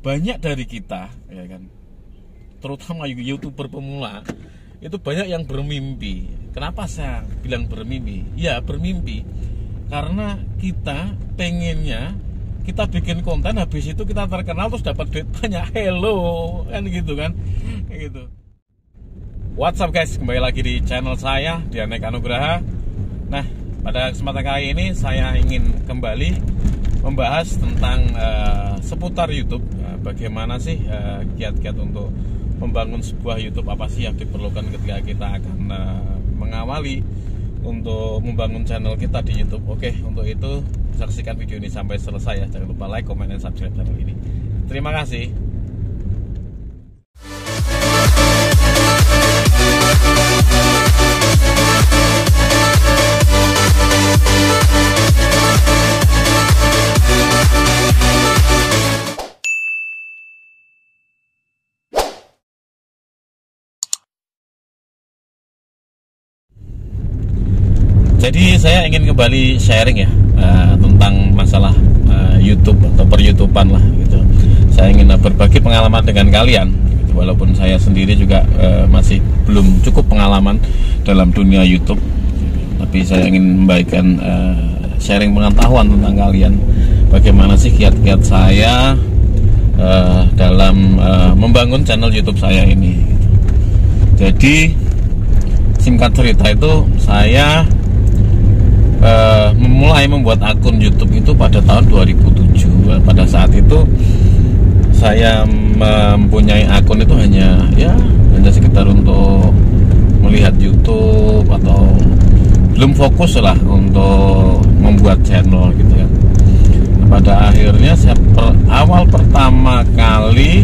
banyak dari kita, ya kan, terutama YouTuber pemula, itu banyak yang bermimpi. Kenapa saya bilang bermimpi? Ya bermimpi karena kita pengennya kita bikin konten, habis itu kita terkenal terus dapat duit banyak. Hello, kan gitu kan, kayak gitu. What's up guys, kembali lagi di channel saya, Dian Eka Nugraha. Nah, pada kesempatan kali ini saya ingin kembali membahas tentang seputar YouTube. Bagaimana sih kiat-kiat untuk membangun sebuah YouTube, apa sih yang diperlukan ketika kita akan mengawali untuk membangun channel kita di YouTube. Oke, untuk itu saksikan video ini sampai selesai ya. Jangan lupa like, comment, dan subscribe channel ini. Terima kasih. Jadi saya ingin kembali sharing ya tentang masalah YouTube atau per-YouTubean lah gitu. Saya ingin berbagi pengalaman dengan kalian gitu. Walaupun saya sendiri juga masih belum cukup pengalaman dalam dunia YouTube, tapi saya ingin membagikan sharing pengetahuan tentang kalian. Bagaimana sih kiat-kiat saya dalam membangun channel YouTube saya ini gitu. Jadi singkat cerita itu saya memulai membuat akun YouTube itu pada tahun 2007. Pada saat itu saya mempunyai akun itu hanya sekitar untuk melihat YouTube atau belum fokus lah untuk membuat channel gitu kan. Pada akhirnya saya awal pertama kali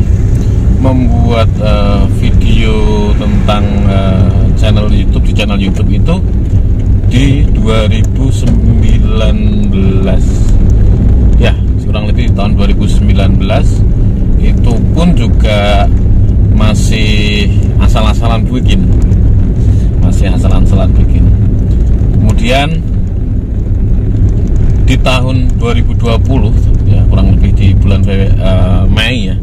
membuat video tentang channel YouTube di channel YouTube itu di 2019 ya, kurang lebih tahun 2019. Itu pun juga masih asal-asalan bikin, kemudian di tahun 2020 ya, kurang lebih di bulan Mei ya,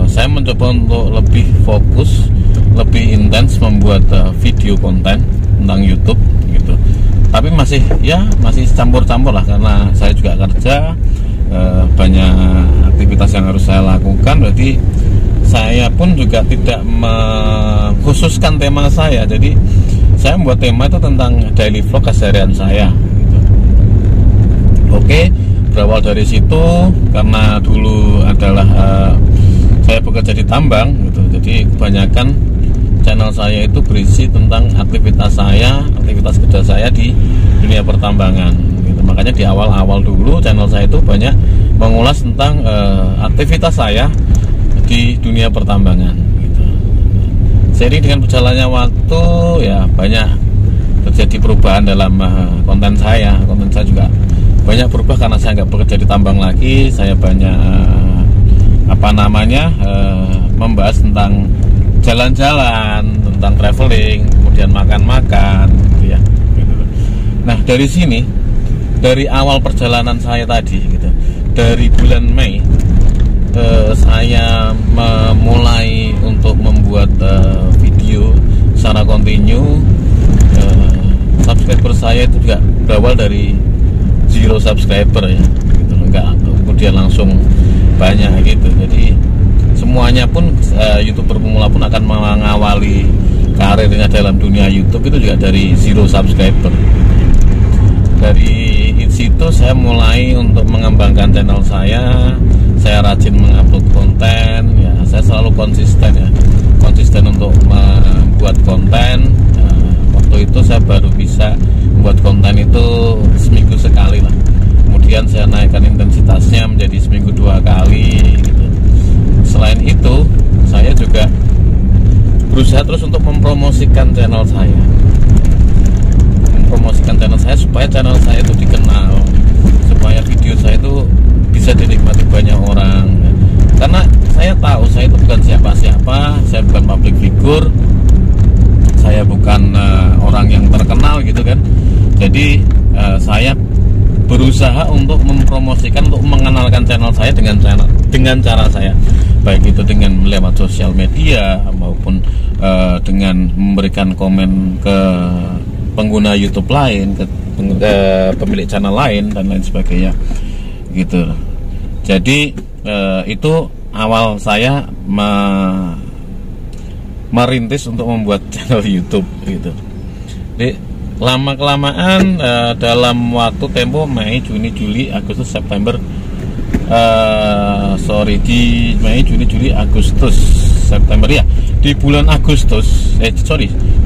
saya mencoba untuk lebih fokus, lebih intens membuat video konten tentang YouTube gitu. Tapi masih campur-campur lah, karena saya juga kerja, banyak aktivitas yang harus saya lakukan. Berarti saya pun juga tidak mengkhususkan tema saya. Jadi saya membuat tema itu tentang daily vlog keseharian saya gitu. Oke, berawal dari situ karena dulu adalah saya bekerja di tambang gitu. Jadi kebanyakan channel saya itu berisi tentang aktivitas kerja saya di dunia pertambangan gitu. Makanya di awal-awal dulu channel saya itu banyak mengulas tentang aktivitas saya di dunia pertambangan gitu. Seiring dengan berjalannya waktu ya, banyak terjadi perubahan dalam konten saya. Konten saya juga banyak berubah karena saya nggak bekerja di tambang lagi. Saya banyak membahas tentang jalan-jalan, tentang traveling, kemudian makan-makan gitu ya. Nah, dari sini, dari awal perjalanan saya tadi gitu, dari bulan Mei saya memulai untuk membuat video secara kontinu. Subscriber saya itu juga berawal dari 0 subscriber ya gitu, enggak kemudian langsung banyak gitu. Jadi semuanya pun YouTuber pemula pun akan mengawali karirnya dalam dunia YouTube itu juga dari 0 subscriber. Dari situ saya mulai untuk mengembangkan channel saya. Saya rajin mengupload konten ya, saya selalu konsisten untuk membuat konten. Waktu itu saya baru bisa membuat konten itu seminggu sekali lah. Kemudian saya naikkan intensitasnya menjadi seminggu 2 kali gitu. Selain itu, saya juga berusaha terus untuk mempromosikan channel saya. Supaya channel saya itu dikenal, supaya video saya itu bisa dinikmati banyak orang. Karena saya tahu saya itu bukan siapa-siapa, saya bukan public figure, saya bukan orang yang terkenal gitu kan. Jadi saya berusaha untuk mempromosikan, untuk mengenalkan channel saya dengan cara saya, baik itu dengan lewat sosial media maupun dengan memberikan komen ke pengguna YouTube lain, ke pemilik channel lain dan lain sebagainya gitu. Jadi itu awal saya merintis untuk membuat channel YouTube gitu. Jadi lama kelamaan dalam waktu tempo Mei, Juni, Juli, Agustus, September, di Mei, Juni, Juli, Agustus, September ya. Di bulan Agustus,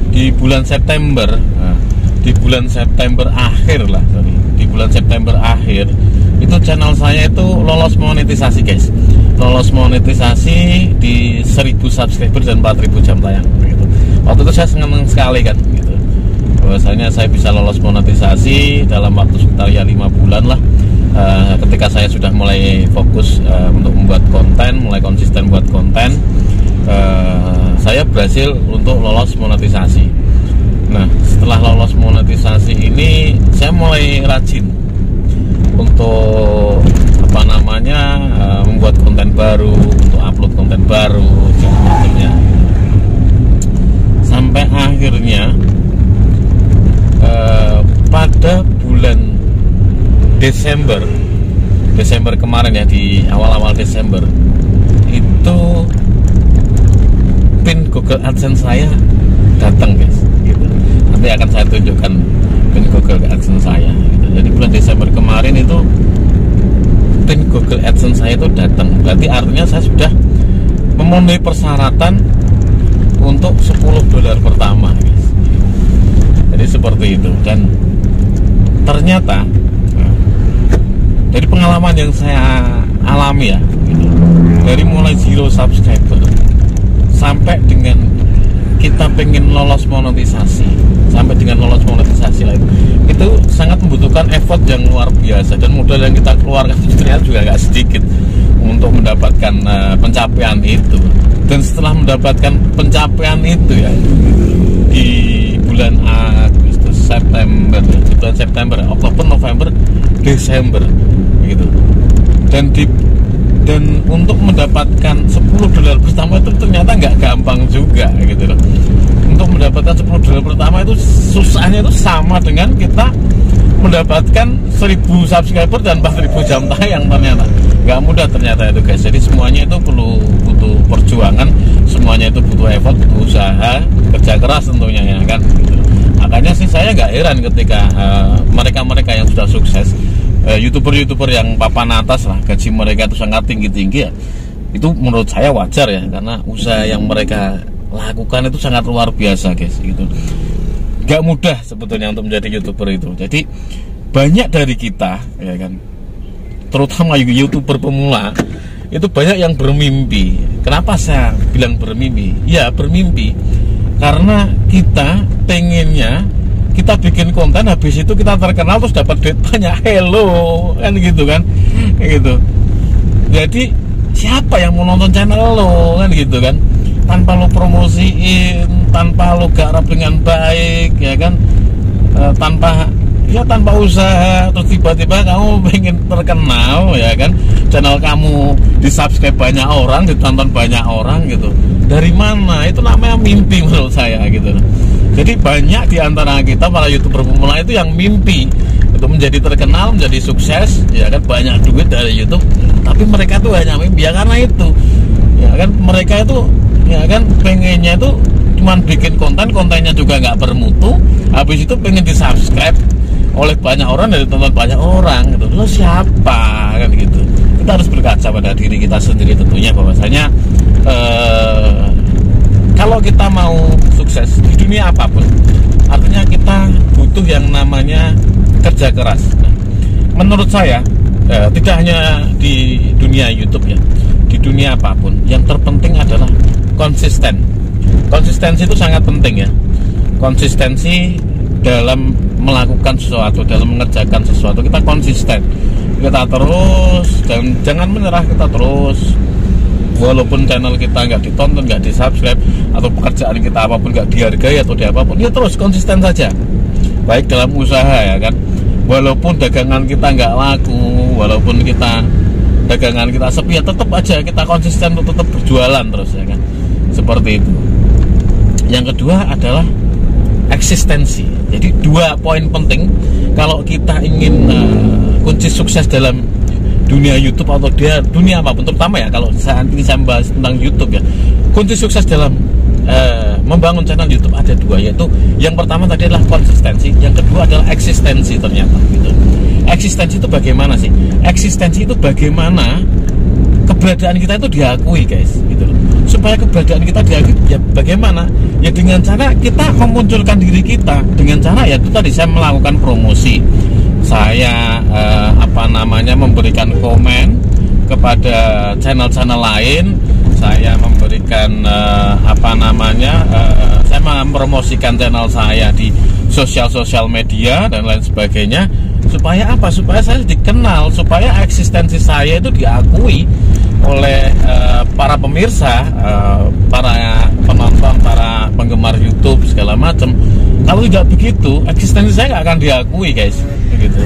di bulan September, di bulan September akhir lah, di bulan September akhir itu channel saya itu lolos monetisasi guys, lolos monetisasi di 1000 subscriber dan 4000 jam tayang gitu. Waktu itu saya senang sekali kan gitu, bahwasanya saya bisa lolos monetisasi dalam waktu sekitar ya 5 bulan lah. Ketika saya sudah mulai fokus untuk membuat konten, mulai konsisten buat konten, saya berhasil untuk lolos monetisasi. Nah, setelah lolos monetisasi ini saya mulai rajin untuk membuat konten baru, untuk upload konten baru macamnya. Sampai akhirnya pada bulan Desember kemarin ya, di awal-awal Desember itu pin Google AdSense saya datang guys gitu. Nanti akan saya tunjukkan pin Google AdSense saya gitu. Jadi bulan Desember kemarin itu pin Google AdSense saya itu datang. Berarti artinya saya sudah memenuhi persyaratan untuk $10 pertama guys. Jadi seperti itu. Dan ternyata dari pengalaman yang saya alami ya gitu, dari mulai 0 subscriber sampai dengan kita pengen lolos monetisasi, sampai dengan lolos monetisasi lain, itu sangat membutuhkan effort yang luar biasa, dan modal yang kita keluarkan ternyata juga nggak sedikit untuk mendapatkan pencapaian itu. Dan setelah mendapatkan pencapaian itu ya, di bulan Agustus, September, di bulan September, Oktober, November, Desember gitu. Dan untuk mendapatkan $10 pertama itu ternyata nggak gampang juga gitu loh. Untuk mendapatkan $10 pertama itu susahnya itu sama dengan kita mendapatkan 1000 subscriber dan 4000 jam tayang. Ternyata nggak mudah ternyata itu guys. Jadi semuanya itu butuh perjuangan, semuanya itu butuh effort, butuh usaha, kerja keras tentunya ya kan gitu. Makanya sih saya nggak heran ketika mereka-mereka yang sudah sukses, YouTuber-YouTuber yang papan atas lah, gaji mereka itu sangat tinggi-tinggi ya, itu menurut saya wajar ya, karena usaha yang mereka lakukan itu sangat luar biasa guys gitu. Gak mudah sebetulnya untuk menjadi YouTuber itu. Jadi banyak dari kita ya kan, terutama YouTuber pemula itu banyak yang bermimpi. Kenapa saya bilang bermimpi? Ya bermimpi karena kita pengennya kita bikin konten, habis itu kita terkenal terus dapat duit banyak, hello kan gitu kan, gitu. Jadi siapa yang mau nonton channel lo kan gitu kan, tanpa lo promosiin, tanpa lo garap dengan baik ya kan, tanpa usaha, terus tiba-tiba kamu pengen terkenal ya kan, channel kamu di subscribe banyak orang, ditonton banyak orang gitu. Dari mana? Itu namanya mimpi menurut saya gitu. Jadi banyak di antara kita para YouTuber pemula itu yang mimpi untuk menjadi terkenal, menjadi sukses ya kan, banyak duit dari YouTube, tapi mereka tuh hanya mimpi ya, karena itu ya kan, mereka itu ya kan pengennya itu cuman bikin kontennya juga nggak bermutu, habis itu pengen di subscribe oleh banyak orang dan ditonton banyak orang gitu. Lo siapa kan gitu. Kita harus berkaca pada diri kita sendiri tentunya, bahwasanya kalau kita mau sukses di dunia apapun, artinya kita butuh yang namanya kerja keras. Nah, menurut saya tidak hanya di dunia YouTube ya, di dunia apapun yang terpenting adalah konsisten. Konsistensi itu sangat penting ya. Konsistensi dalam melakukan sesuatu, dalam mengerjakan sesuatu, kita konsisten, kita terus, jangan menyerah, kita terus. Walaupun channel kita nggak ditonton, nggak di subscribe, atau pekerjaan kita apapun nggak dihargai atau di apapun, ya terus konsisten saja. Baik dalam usaha ya kan, walaupun dagangan kita nggak laku, walaupun dagangan kita sepi, ya tetap aja kita konsisten untuk tetap berjualan terus, ya kan, seperti itu. Yang kedua adalah eksistensi. Jadi 2 poin penting kalau kita ingin kunci sukses dalam dunia YouTube atau dunia apapun, terutama ya kalau saat ini saya bahas tentang YouTube ya, kunci sukses dalam membangun channel YouTube ada 2, yaitu yang pertama tadi adalah konsistensi, yang kedua adalah eksistensi ternyata gitu. Eksistensi itu bagaimana sih? Eksistensi itu bagaimana keberadaan kita itu diakui, guys, gitu loh. Supaya keberadaan kita diakui ya bagaimana? Ya dengan cara kita memunculkan diri kita, dengan cara ya itu tadi saya melakukan promosi. Saya memberikan komen kepada channel-channel lain, saya memberikan saya mempromosikan channel saya di sosial media dan lain sebagainya. Supaya apa? Supaya saya dikenal, supaya eksistensi saya itu diakui oleh para pemirsa, para penonton, para penggemar YouTube segala macam. Kalau tidak begitu, eksistensi saya nggak akan diakui, guys, begitu.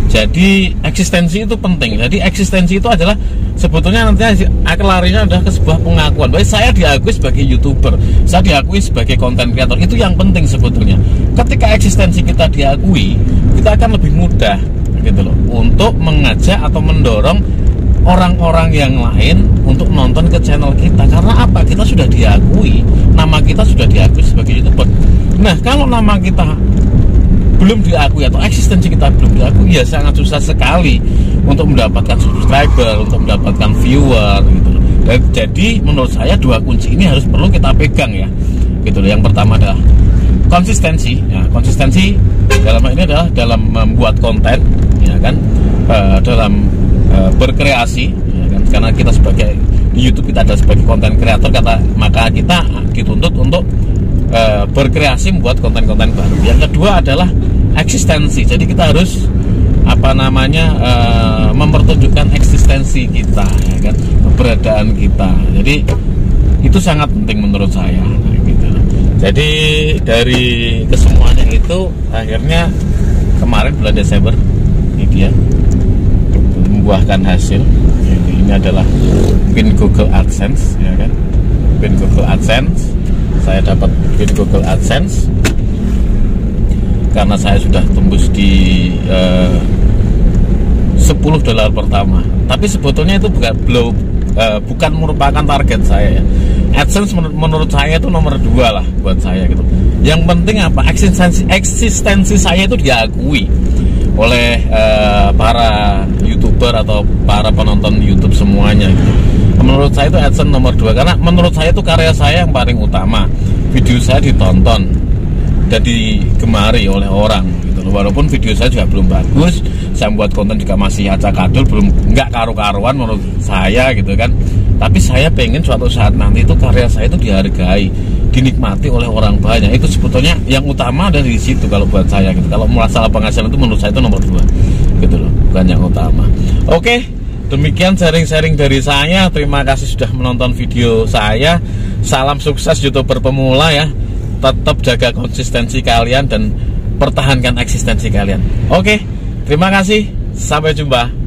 Jadi eksistensi itu penting. Jadi eksistensi itu adalah sebetulnya nanti larinya adalah ke sebuah pengakuan bahwa saya diakui sebagai YouTuber, saya diakui sebagai content creator. Itu yang penting sebetulnya. Ketika eksistensi kita diakui, kita akan lebih mudah gitu loh untuk mengajak atau mendorong orang-orang yang lain untuk nonton ke channel kita. Karena apa? Kita sudah diakui, nama kita sudah diakui sebagai YouTuber. Nah, kalau nama kita belum diakui atau eksistensi kita belum diakui, ya sangat susah sekali untuk mendapatkan subscriber, untuk mendapatkan viewer gitu loh. Dan jadi menurut saya 2 kunci ini harus perlu kita pegang ya gitu loh. Yang pertama adalah konsistensi. Ya, konsistensi dalam hal ini adalah dalam membuat konten, ya kan, dalam berkreasi, ya kan? Karena kita sebagai di YouTube kita adalah sebagai konten kreator, maka kita dituntut untuk berkreasi membuat konten-konten baru. Yang kedua adalah eksistensi. Jadi kita harus mempertunjukkan eksistensi kita, ya kan, keberadaan kita. Jadi itu sangat penting menurut saya, gitu. Jadi dari kesemuanya itu akhirnya kemarin bulan Desember ini dia membuahkan hasil. Jadi ini adalah pin Google AdSense, ya kan, pin Google AdSense. Saya dapat pin Google AdSense karena saya sudah tembus di $10 pertama. Tapi sebetulnya itu bukan merupakan target saya ya. AdSense menurut saya itu nomor 2 lah buat saya gitu. Yang penting apa? Eksistensi saya itu diakui oleh para YouTuber atau para penonton YouTube semuanya gitu. Menurut saya itu AdSense nomor 2 karena menurut saya itu karya saya yang paling utama. Video saya ditonton dan digemari oleh orang gitu. Walaupun video saya juga belum bagus, saya buat konten juga masih acak-adul, nggak karu-karuan menurut saya gitu kan. Tapi saya pengen suatu saat nanti itu karya saya itu dihargai, dinikmati oleh orang banyak. Itu sebetulnya yang utama ada di situ kalau buat saya gitu. Kalau masalah penghasilan itu menurut saya itu nomor 2 gitu loh, bukan yang utama. Oke, demikian sharing-sharing dari saya. Terima kasih sudah menonton video saya. Salam sukses YouTuber pemula ya. Tetap jaga konsistensi kalian dan pertahankan eksistensi kalian. Oke, terima kasih. Sampai jumpa.